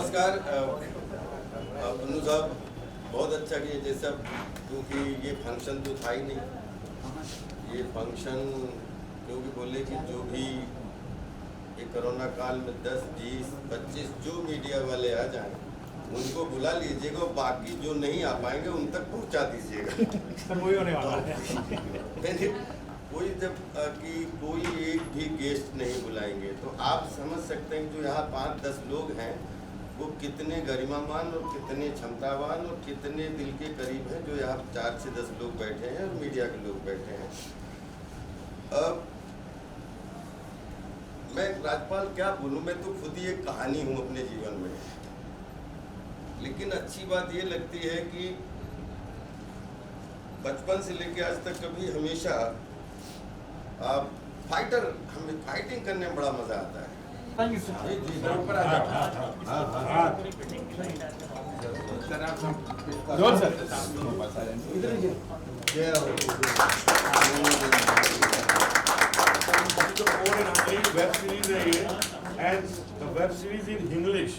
नमस्कार अनु साहब, बहुत अच्छा किया जैसा, क्योंकि ये फंक्शन तो था ही नहीं। ये फंक्शन क्योंकि बोले कि जो भी ये कोरोना काल में 10, 20, 25 जो मीडिया वाले आ जाएं उनको बुला लीजिएगा, बाकी जो नहीं आ पाएंगे उन तक पहुंचा दीजिएगा। वही होने वाला है। कोई जब कि कोई एक भी गेस्ट नहीं बुलाएंगे तो आप समझ सकते हैं जो यहाँ 5-10 लोग हैं वो कितने गरिमामान और कितने क्षमतावान और कितने दिल के करीब हैं, जो यहाँ 4 से 10 लोग बैठे हैं और मीडिया के लोग बैठे हैं। अब मैं राजपाल क्या बोलूँ, मैं तो खुद ही एक कहानी हूँ अपने जीवन में। लेकिन अच्छी बात ये लगती है कि बचपन से लेकर आज तक कभी हमेशा फाइटर, हमें फाइटिंग करने में बड़ा मजा आता है। Thank you sir. जी जी, ऊपर आ जाओ। जोर सर। वेब सीरीज है ये, and the web series in English,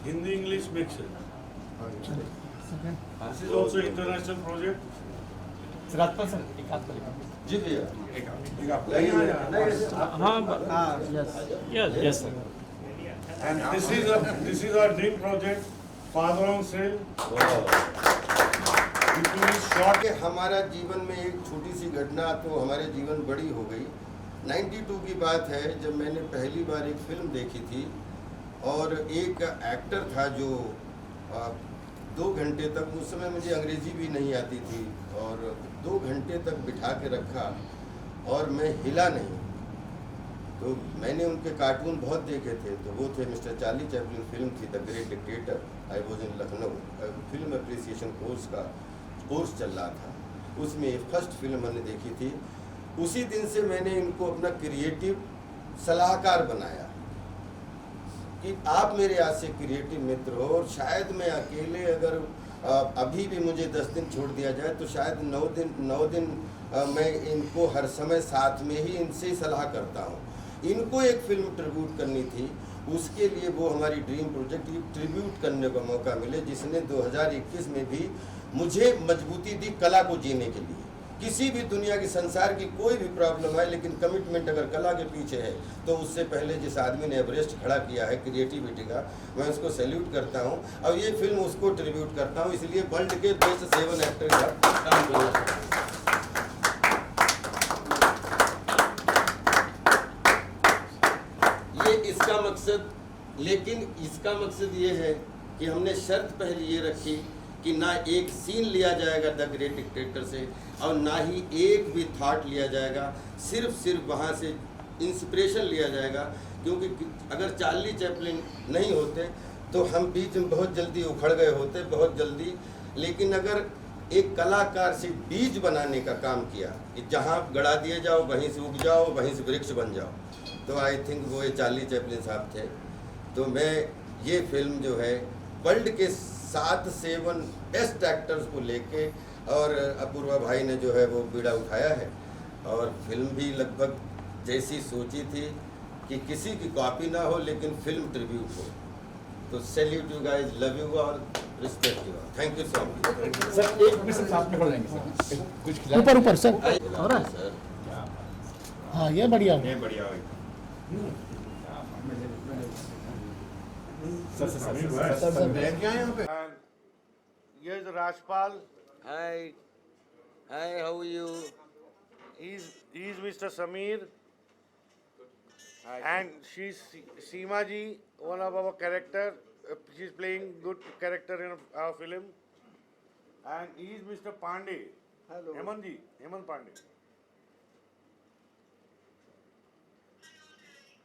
Hindi English mixture. This is also international project. Rajpal sir एक हाथ करेगा। जी भैया, yes sir. And this is our dream project, Father on Sale. It will be short. कि हमारा जीवन में एक छोटी सी घटना तो हमारे जीवन बड़ी हो गई। 92 की बात है जब मैंने पहली बार एक फिल्म देखी थी और एक एक्टर था जो 2 घंटे तक, उस समय मुझे अंग्रेजी भी नहीं आती थी, और 2 घंटे तक बिठा के रखा और मैं हिला नहीं। तो मैंने उनके कार्टून बहुत देखे थे, तो वो थे मिस्टर चार्ली चैपलिन, फिल्म थी the great dictator. I was in Lucknow, film appreciation course का कोर्स चल रहा था, उसमें फर्स्ट फिल्म मैंने देखी थी। उसी दिन से मैंने इनको अपना क्रिएटिव सलाहकार बनाया कि आप मेरे आज से क्रिएटिव मित्र हो, और शायद मैं अकेले अगर अभी भी मुझे 10 दिन छोड़ दिया जाए तो शायद 9 दिन मैं इनको हर समय साथ में ही इनसे ही सलाह करता हूँ। इनको एक फिल्म ट्रिब्यूट करनी थी, उसके लिए वो हमारी ड्रीम प्रोजेक्ट ट्रिब्यूट करने का मौका मिले, जिसने 2021 में भी मुझे मजबूती दी कला को जीने के लिए। किसी भी दुनिया की, संसार की कोई भी प्रॉब्लम है, लेकिन कमिटमेंट अगर कला के पीछे है तो उससे पहले जिस आदमी ने एवरेस्ट खड़ा किया है क्रिएटिविटी का, मैं उसको सैल्यूट करता हूं। और ये फिल्म उसको ट्रिब्यूट करता हूं, इसलिए वर्ल्ड के बेस्ट 7 एक्टर का काम करना। ये इसका मकसद, लेकिन इसका मकसद ये है कि हमने शर्त पहले ये रखी कि ना एक सीन लिया जाएगा द ग्रेट डिक्टेटर से, और ना ही एक भी थॉट लिया जाएगा, सिर्फ वहाँ से इंस्पिरेशन लिया जाएगा। क्योंकि अगर चार्ली चैपलिन नहीं होते तो हम बीच में बहुत जल्दी उखड़ गए होते, बहुत जल्दी। लेकिन अगर एक कलाकार से बीज बनाने का काम किया कि जहाँ गड़ा दिए जाओ वहीं से उग जाओ, वहीं से वृक्ष बन जाओ, तो आई थिंक वो ये चार्ली चैपलिन साहब थे। तो मैं ये फिल्म जो है वर्ल्ड के 7 बेस्ट एक्टर्स को लेके, और अपूर्वा भाई ने जो है वो बीड़ा उठाया है, और फिल्म भी लगभग जैसी सोची थी कि किसी की कॉपी ना हो लेकिन फिल्म ट्रिब्यूट हो। तो salute you guys, love you और respect you, thank you so much. Sir एक मिनट साथ में पड़ जाएंगे सर, कुछ ऊपर सर हो रहा है सर। हाँ ये बढ़िया है, And here's Rajpal. Hi, how are you? He's Mr. Sameer. And she's Seema ji, one of our character. She's playing good character in our film. And he's Mr. Pandey. Hello. Hemant Pandey.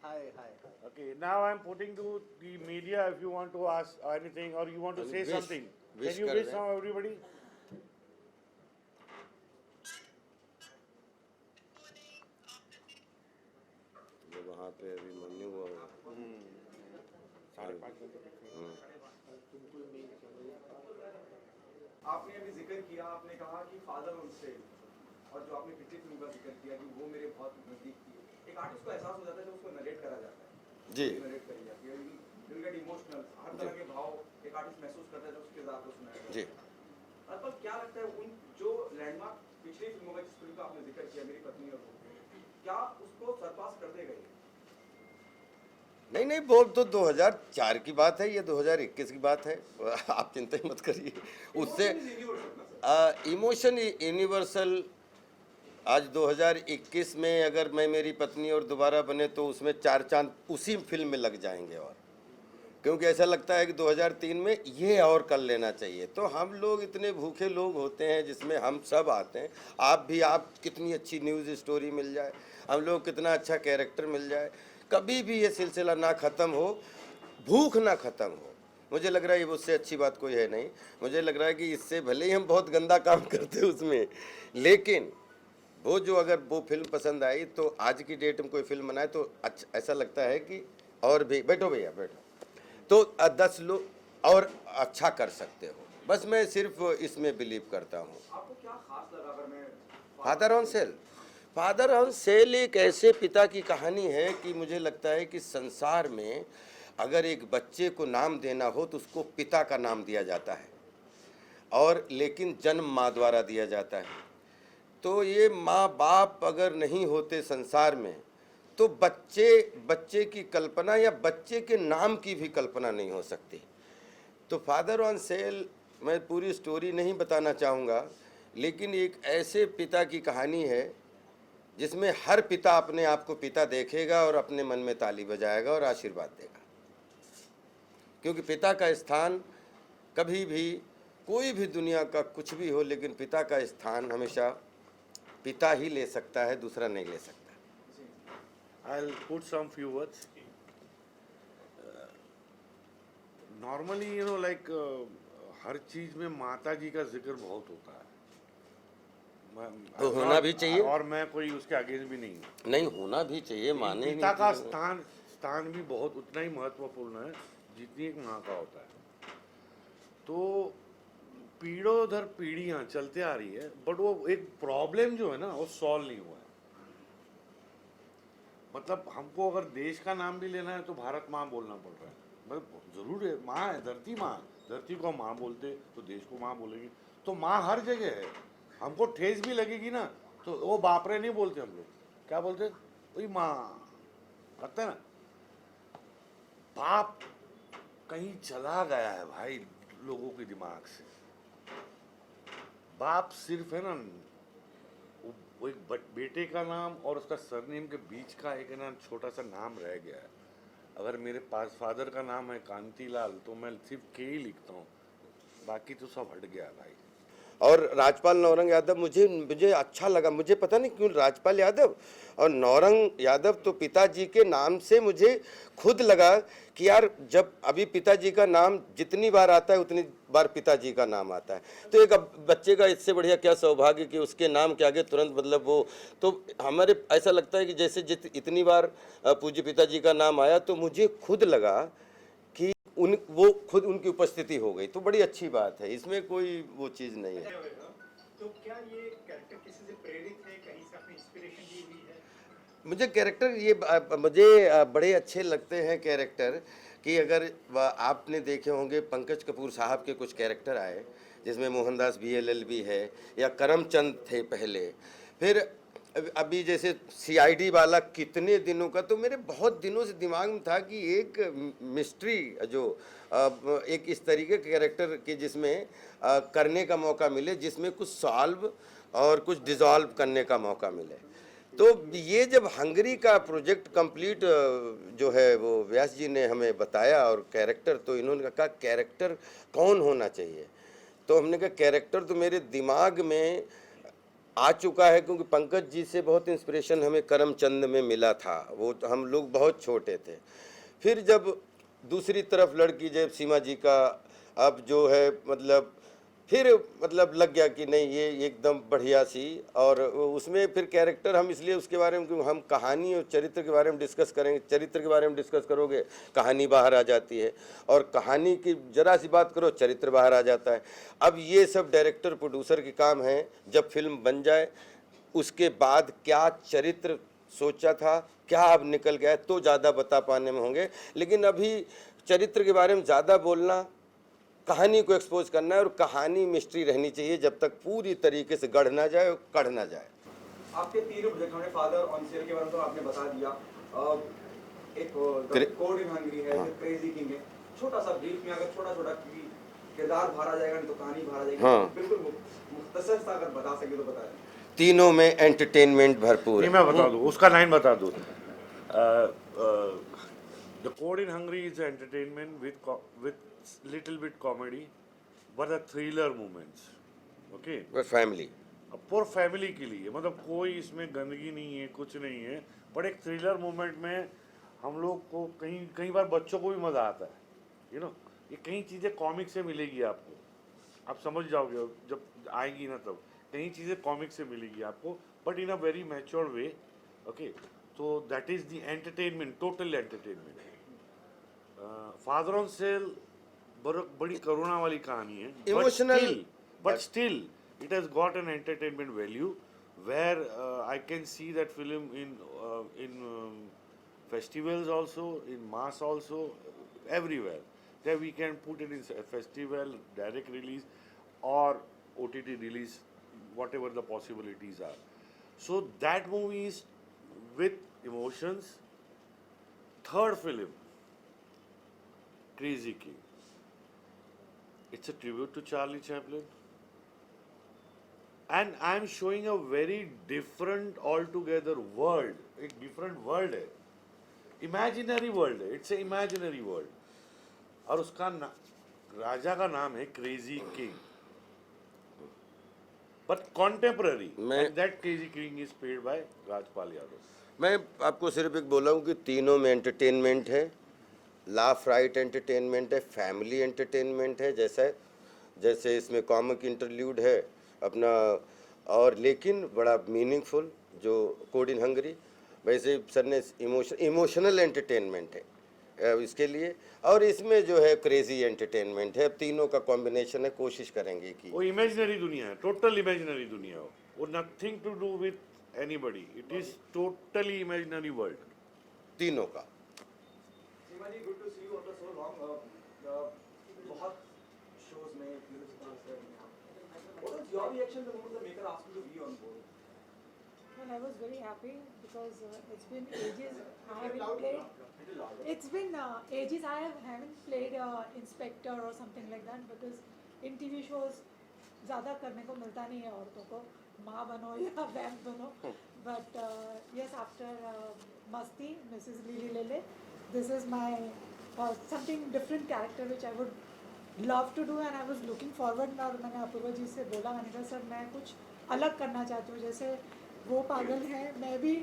Hi. Okay, now I'm putting to the media if you want to ask anything or you want to say something. Can you wish now everybody? वहाँ पे अभी मन्यू हुआ आपने अभी जिक्र किया, आपने कहा कि फादर ऑन सेल, और जो आपने पिछली फिल्म का जिक्र किया कि वो मेरे बहुत नजदीक थी। आर्टिस्ट को एहसास हो जाता है जब उसको नरेट करा जाता है, जी, नरेट करी जाती है, यू गेट इमोशनल, हर तरह एक आर्टिस्ट महसूस करता है जब उसके किरदार को सुनाया जी। पर क्या लगता है उन जो लैंडमार्क पिछली फिल्मों का, जिस फिल्म का आपने जिक्र किया मेरी पत्नी और वो, क्या उसको सरपास कर देगा ये? नहीं, वो तो 2004 की बात है, ये 2021 की बात है। आप चिंता ही मत करिए उससे। Emotion universal. आज 2021 में अगर मैं मेरी पत्नी और दोबारा बने तो उसमें 4 चांद उसी फिल्म में लग जाएंगे, और क्योंकि ऐसा लगता है कि 2003 में ये और कर लेना चाहिए। तो हम लोग इतने भूखे लोग होते हैं जिसमें हम सब आते हैं। आप कितनी अच्छी न्यूज़ स्टोरी मिल जाए, हम लोग कितना अच्छा कैरेक्टर मिल जाए, कभी भी ये सिलसिला ना ख़त्म हो, भूख ना ख़त्म हो। मुझे लग रहा है ये उससे अच्छी बात कोई है नहीं। मुझे लग रहा है कि इससे भले ही हम बहुत गंदा काम करते हैं उसमें, लेकिन वो जो अगर वो फिल्म पसंद आई तो आज की डेट में कोई फिल्म बनाए तो अच्छा ऐसा लगता है कि और भी बैठो भैया बैठो, तो 10 लोग और अच्छा कर सकते हो। बस मैं सिर्फ इसमें बिलीव करता हूँ। आपको क्या खास लगा? अगर मैं father on cell, father on cell एक ऐसे पिता की कहानी है कि मुझे लगता है कि संसार में अगर एक बच्चे को नाम देना हो तो उसको पिता का नाम दिया जाता है, और लेकिन जन्म माँ द्वारा दिया जाता है। तो ये माँ बाप अगर नहीं होते संसार में तो बच्चे की कल्पना या बच्चे के नाम की भी कल्पना नहीं हो सकती। तो फादर ऑन सेल, मैं पूरी स्टोरी नहीं बताना चाहूँगा, लेकिन एक ऐसे पिता की कहानी है जिसमें हर पिता अपने आप को पिता देखेगा और अपने मन में ताली बजाएगा और आशीर्वाद देगा। क्योंकि पिता का स्थान कभी भी, कोई भी दुनिया का कुछ भी हो, लेकिन पिता का स्थान हमेशा पिता ही ले सकता है, दूसरा नहीं ले सकता। I'll put some few words. Normally, हर चीज में माता जी का जिक्र बहुत होता है। तो होना भी चाहिए, और मैं कोई उसके अगेंस्ट भी नहीं हूँ। नहीं होना भी चाहिए, माने पिता का स्थान भी बहुत उतना ही महत्वपूर्ण है जितनी एक माँ का होता है। तो पीढ़ों दर पीढ़ियाँ चलते आ रही है, बट वो एक प्रॉब्लम जो है ना वो सॉल्व नहीं हुआ है। मतलब हमको अगर देश का नाम भी लेना है तो भारत माँ बोलना पड़ रहा है। मतलब जरूर है, माँ है, धरती माँ, धरती को माँ बोलते तो देश को माँ बोलेंगे। तो माँ हर जगह है। हमको ठेस भी लगेगी ना तो वो बाप रे नहीं बोलते, हम लोग क्या बोलते, वही माँ करते ना। बाप कहीं चला गया है भाई लोगों के दिमाग से। बाप सिर्फ है ना वो एक बेटे का नाम और उसका सरनेम के बीच का एक है ना छोटा सा नाम रह गया है। अगर मेरे पास फादर का नाम है कांतीलाल तो मैं सिर्फ के ही लिखता हूँ, बाकी तो सब हट गया भाई। और राजपाल नौरंग यादव मुझे अच्छा लगा। मुझे पता नहीं क्यों राजपाल यादव और नौरंग यादव तो पिताजी के नाम से मुझे खुद लगा कि यार जब अभी पिताजी का नाम जितनी बार आता है उतनी बार पिताजी का नाम आता है, तो एक बच्चे का इससे बढ़िया क्या सौभाग्य कि उसके नाम के आगे तुरंत मतलब वो, तो हमारे ऐसा लगता है कि जैसे इतनी बार पूज्य पिताजी का नाम आया तो मुझे खुद लगा कि वो खुद उनकी उपस्थिति हो गई। तो बड़ी अच्छी बात है, इसमें कोई वो चीज़ नहीं है। तो क्या ये कैरेक्टर किसी से प्रेरित है, कहीं से अपनी इंस्पिरेशन ली हुई है? मुझे कैरेक्टर मुझे बड़े अच्छे लगते हैं कैरेक्टर कि अगर आपने देखे होंगे पंकज कपूर साहब के कुछ कैरेक्टर आए जिसमें मोहनदास BLL भी है या करमचंद थे पहले, फिर अभी जैसे CID वाला कितने दिनों का, तो मेरे बहुत दिनों से दिमाग में था कि एक मिस्ट्री जो एक इस तरीके के कैरेक्टर के जिसमें करने का मौका मिले, जिसमें कुछ सॉल्व और कुछ डिसॉल्व करने का मौका मिले। तो ये जब हंगरी का प्रोजेक्ट कंप्लीट जो है वो व्यास जी ने हमें बताया और कैरेक्टर, तो इन्होंने कहा कैरेक्टर कौन होना चाहिए, तो हमने कहा कैरेक्टर तो मेरे दिमाग में आ चुका है, क्योंकि पंकज जी से बहुत इंस्पिरेशन हमें करमचंद में मिला था, वो हम लोग बहुत छोटे थे। फिर जब दूसरी तरफ लड़की जब सीमा जी का अब जो है मतलब फिर मतलब लग गया कि नहीं ये एकदम बढ़िया सी, और उसमें फिर कैरेक्टर हम इसलिए उसके बारे में, क्योंकि हम कहानी और चरित्र के बारे में डिस्कस करेंगे, चरित्र के बारे में डिस्कस करोगे कहानी बाहर आ जाती है, और कहानी की जरा सी बात करो चरित्र बाहर आ जाता है। अब ये सब डायरेक्टर प्रोड्यूसर के काम है, जब फिल्म बन जाए उसके बाद क्या चरित्र सोचा था, क्या अब निकल गया तो ज़्यादा बता पाने में होंगे। लेकिन अभी चरित्र के बारे में ज़्यादा बोलना कहानी को एक्सपोज करना है और कहानी मिस्ट्री रहनी चाहिए जब तक पूरी तरीके से गढ़ ना जाए और कढ़ ना जाए। आपके तीनों प्रोजेक्ट हमने फादर ऑन सेल के बारे में तो आपने बता दिया, एक कोड इन हंगरी है, क्रेजी किंग है। छोटा सा ब्रीफ में अगर छोटा छोटा किरदार भरा जाएगा नहीं तो कहानी भरा जाएगी, हाँ। बिल्कुल मुख्तसर सा अगर बता सके तो बताएं। तीनों में एंटरटेनमेंट भरपूर नहीं है। मैं बता दूँ, उसका लाइन बता दूँ। The code in Hungary is entertainment with little bit comedy but a thriller moments, okay, family पूरा फैमिली के लिए, मतलब कोई इसमें गंदगी नहीं है, कुछ नहीं है, बट एक थ्रिलर मोमेंट में हम लोग को कई बार बच्चों को भी मज़ा आता है, यू नो। ये कई चीज़ें कॉमिक से मिलेगी आपको, आप समझ जाओगे जब आएगी ना, तब कई चीज़ें कॉमिक से मिलेगी आपको, but in a very mature way, okay. तो that is the entertainment, total entertainment. Father on sale बड़ी करुणा वाली कहानी है, Emotional, but still it has got an entertainment value where I can see that film in festivals also, in mass also, everywhere. There we can put it in a festival, direct release or OTT release, whatever the possibilities are. So that movie is with emotions. Third film, Crazy King. It's a tribute to Charlie Chaplin. And I'm showing a very different altogether world. एक different world है. Imaginary world है. It's an imaginary world. और उसका राजा का नाम है crazy king. But contemporary. And that Crazy King is played by Rajpal Yadav. मैं आपको सिर्फ एक बोला हूँ कि तीनों में एंटरटेनमेंट है, लाफ राइट एंटरटेनमेंट है, फैमिली एंटरटेनमेंट है, जैसे इसमें कॉमिक इंटरल्यूड है अपना, और लेकिन बड़ा मीनिंगफुल जो कोड इन हंगरी, वैसे सर ने इमोशनल एंटरटेनमेंट है इसके लिए, और इसमें जो है क्रेजी एंटरटेनमेंट है। अब तीनों का कॉम्बिनेशन है, कोशिश करेंगे कि वो इमेजिनरी दुनिया है, टोटल इमेजिनरी दुनिया हो, वो nothing to do with anybody, it is totally imaginary world तीनों का। Seema ji, good to see you after so long. बहुत शोज में what was your reaction the moment the maker asked you to be on board? Well, I was very happy because it's been ages I haven't played. It's been ages I haven't played inspector or something like that, because in TV shows ज़्यादा करने को मिलता नहीं है औरतों को, माँ बनो या वैम्प बनो. But yes, after Masti, Mrs. Lili Lele, this is my something different character which I would love to do and I was looking forward. और मैंने अपूर्वा जी से बोला, मैंने कहा सर मैं कुछ अलग करना चाहती हूँ, जैसे वो पागल है, मैं भी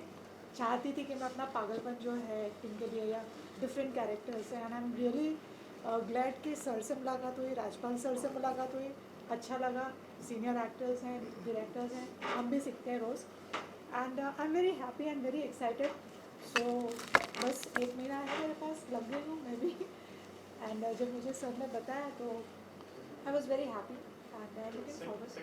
चाहती थी कि मैं अपना पागलपन जो है एक्टिंग के लिए या डिफरेंट कैरेक्टर्स है. And I am really glad कि सर से मुलाकात हुई, राजपाल सर से मुलाकात हुई, अच्छा लगा. सीनियर एक्टर्स हैं, डायरेक्टर्स हैं, हम भी सीखते हैं रोज़. And I am very happy and very excited. So बस 1 महीना है मेरे पास, लग गई हूँ मैं भी. एंड जब मुझे सर ने बताया तो I was very happy and I looking forward.